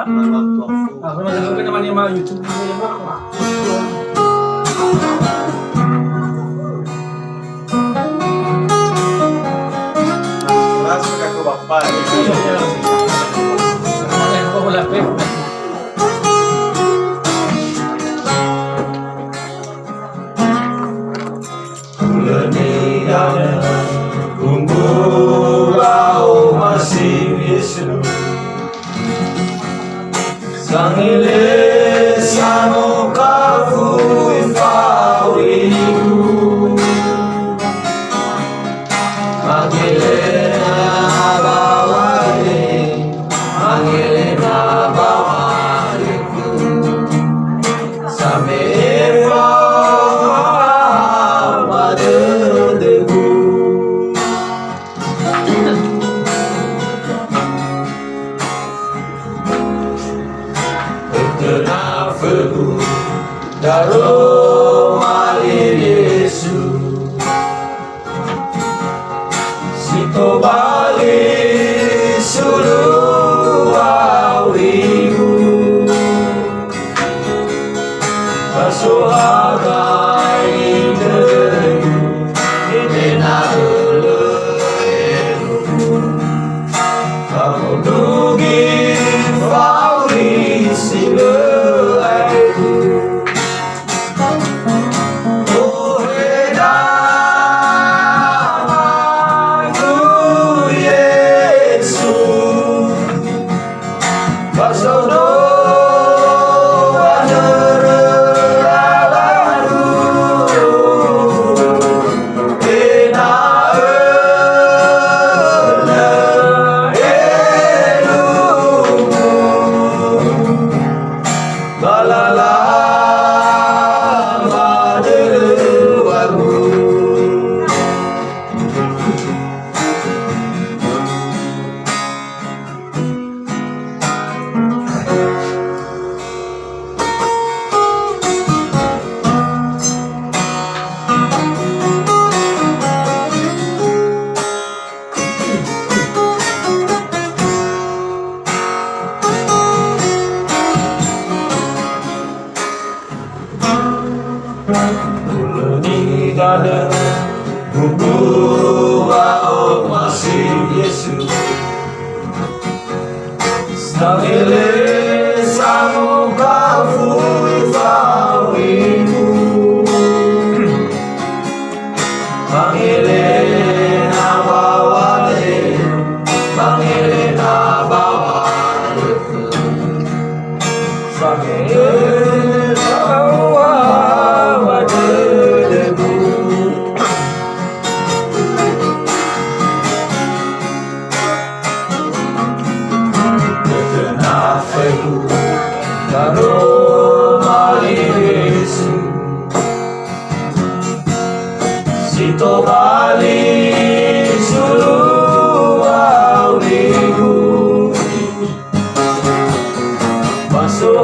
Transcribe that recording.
Ako naman naman yung mga YouTube mo yung mga. Langsung ke bapak. Ako wala pa. Kumbau masih Yesus Sangile sano kafu ifauriku Mangile na bawale Mangile na bawaliku Samefa madedeku Kenapa Daro malir Yesus Sito balik suluh auriku Kasuhagai negeriku Dena eleku Kamu dugi fauri sile Ada Kumbau masih Yesus Stangile sanu kafu ifauriku Mangile na bawale Mangile na bawaliku Sangile Daro malir Yesus Sito balik suluh auriku Basuh